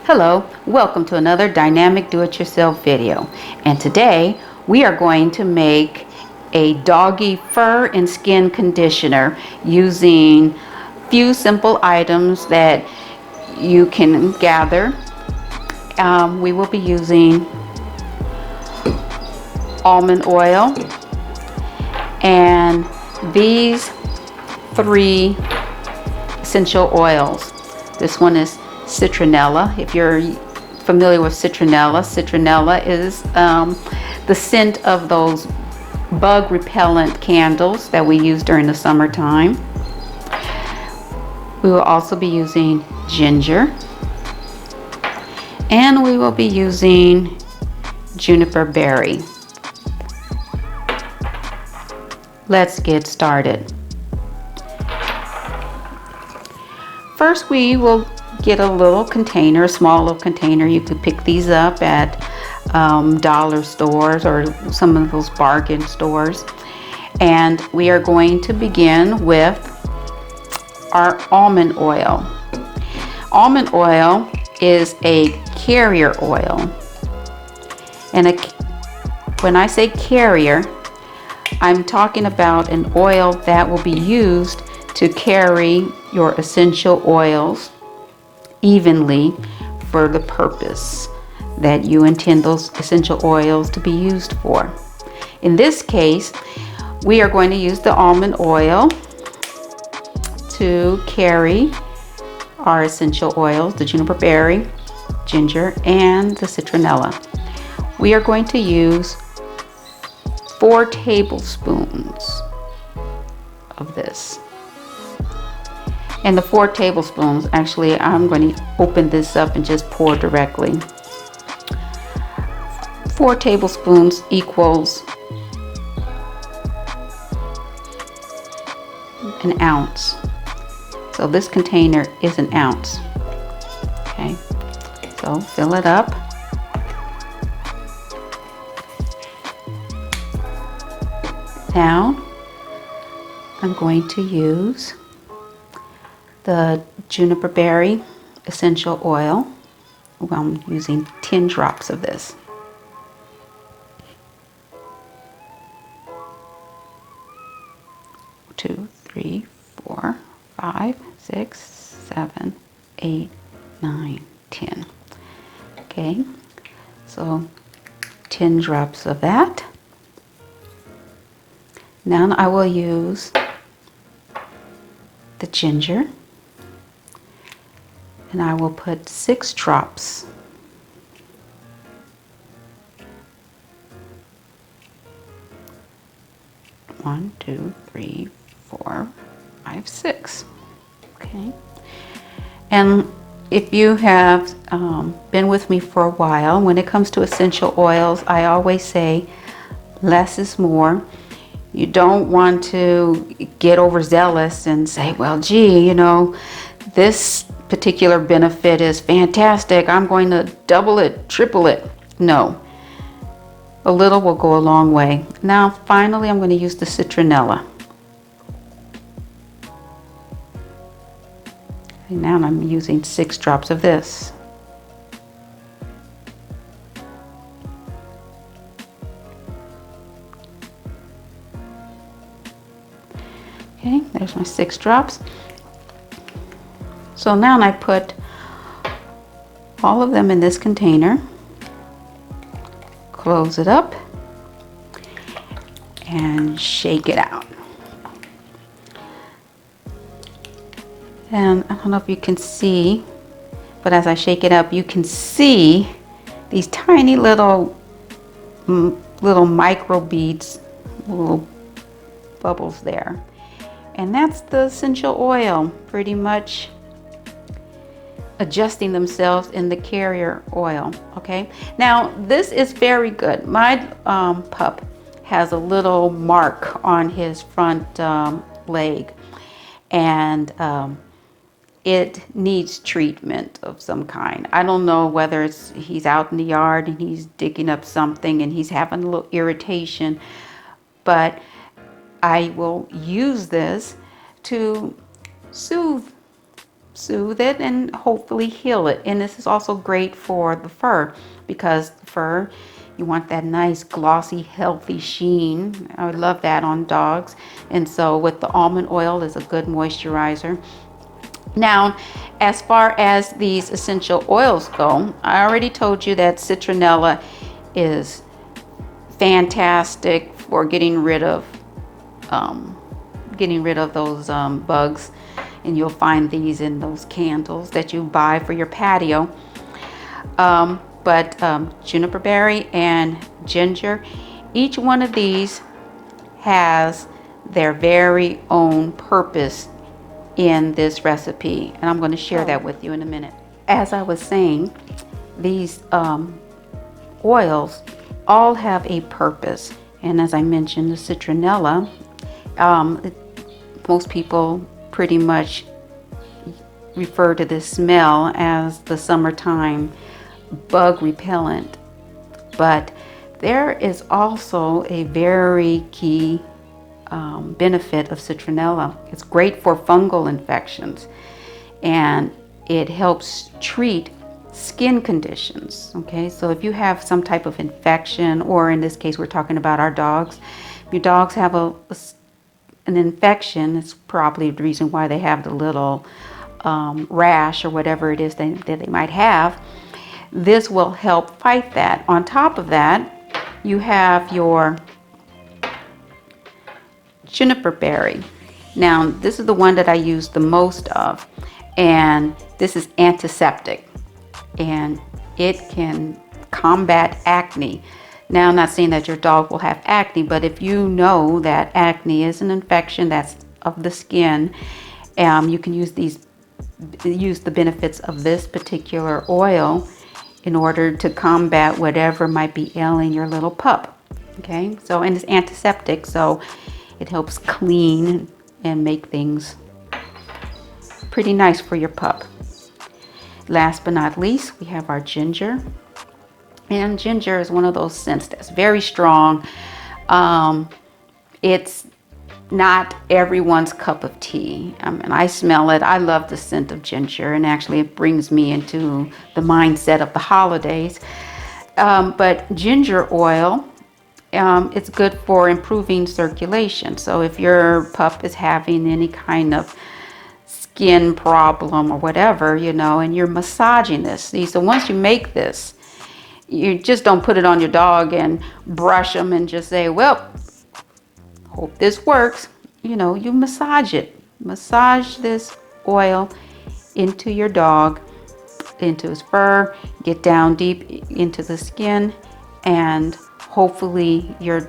Hello, welcome to another dynamic do-it-yourself video. And today we are going to make a doggy fur and skin conditioner using few simple items that you can gather. We will be using almond oil and these three essential oils. This one is citronella. If you're familiar with citronella, citronella is the scent of those bug repellent candles that we use during the summertime. We will also be using ginger, and we will be using juniper berry. Let's get started. First, we will get a little container, a small little container. You could pick these up at dollar stores or some of those bargain stores. And we are going to begin with our almond oil. Almond oil is a carrier oil. And when I say carrier, I'm talking about an oil that will be used to carry your essential oils evenly for the purpose that you intend those essential oils to be used for. In this case, we are going to use the almond oil to carry our essential oils, the juniper berry, ginger, and the citronella. We are going to use 4 tablespoons of this. And the 4 tablespoons, actually, I'm going to open this up and just pour directly. 4 tablespoons equals an ounce. So this container is an ounce. Okay, so fill it up. Now, I'm going to use the juniper berry essential oil. I'm using 10 drops of this. Two, 3, 4, 5, 6, 7, 8, 9, 10. Okay, so 10 drops of that. Now I will use the ginger. And I will put 6 drops. One, 2, 3, 4, 5, 6. Okay. And if you have been with me for a while, when it comes to essential oils, I always say less is more. You don't want to get overzealous and say, well, gee, you know, this particular benefit is fantastic, I'm going to double it, triple it. No, a little will go a long way. Now finally I'm going to use the citronella. And now I'm using 6 drops of this. Okay, there's my 6 drops. So now I put all of them in this container, close it up, and shake it out. And I don't know if you can see, but as I shake it up, you can see these tiny little micro beads, little bubbles there. And that's the essential oil pretty much adjusting themselves in the carrier oil. Okay, now this is very good. My pup has a little mark on his front leg, and it needs treatment of some kind. I don't know whether he's out in the yard and he's digging up something and he's having a little irritation, but I will use this to soothe soothe it and hopefully heal it. And this is also great for the fur, because the fur, you want that nice glossy healthy sheen. I would love that on dogs. And so with the almond oil is a good moisturizer. Now, as far as these essential oils go, I already told you that citronella is fantastic for getting rid of those bugs, and you'll find these in those candles that you buy for your patio. But juniper berry and ginger, each one of these has their very own purpose in this recipe, and I'm going to share that with you in a minute. As I was saying, these oils all have a purpose, and as I mentioned, the citronella, most people pretty much refer to this smell as the summertime bug repellent, but there is also a very key benefit of citronella. It's great for fungal infections, and it helps treat skin conditions. Okay, so if you have some type of infection, or in this case we're talking about our dogs, if your dogs have an infection, it's probably the reason why they have the little rash or whatever it is that they might have. This will help fight that. On top of that, you have your juniper berry. Now, this is the one that I use the most of, and this is antiseptic, and it can combat acne. Now, I'm not saying that your dog will have acne, but if you know that acne is an infection that's of the skin, you can use the benefits of this particular oil in order to combat whatever might be ailing your little pup. Okay, so, and it's antiseptic, so it helps clean and make things pretty nice for your pup. Last but not least, we have our ginger. And ginger is one of those scents that's very strong. It's not everyone's cup of tea. And I smell it. I love the scent of ginger, and actually it brings me into the mindset of the holidays. But ginger oil, it's good for improving circulation. So if your pup is having any kind of skin problem or whatever, and you're massaging this. See, so once you make this, you just don't put it on your dog and brush them and just say, well, hope this works. You massage it. Massage this oil into your dog, into his fur, get down deep into the skin, and hopefully your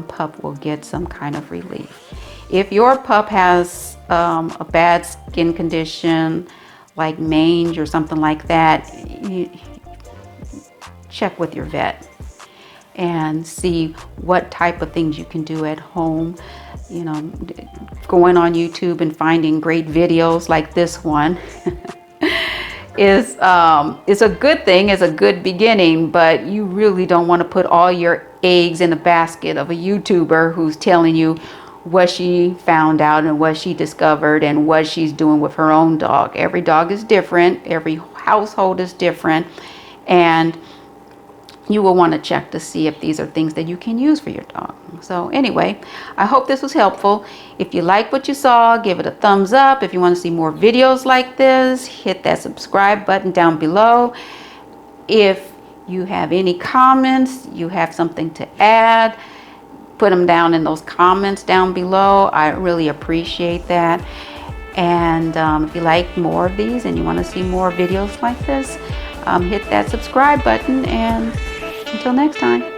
pup will get some kind of relief. If your pup has a bad skin condition like mange or something like that, check with your vet and see what type of things you can do at home. Going on YouTube and finding great videos like this one is a good thing, is a good beginning, but you really don't want to put all your eggs in a basket of a YouTuber who's telling you what she found out and what she discovered and what she's doing with her own dog. Every dog is different, every household is different, and you will want to check to see if these are things that you can use for your dog. So anyway, I hope this was helpful. If you like what you saw, give it a thumbs up. If you want to see more videos like this, hit that subscribe button down below. If you have any comments, you have something to add, put them down in those comments down below. I really appreciate that. And if you like more of these and you want to see more videos like this, hit that subscribe button, and until next time.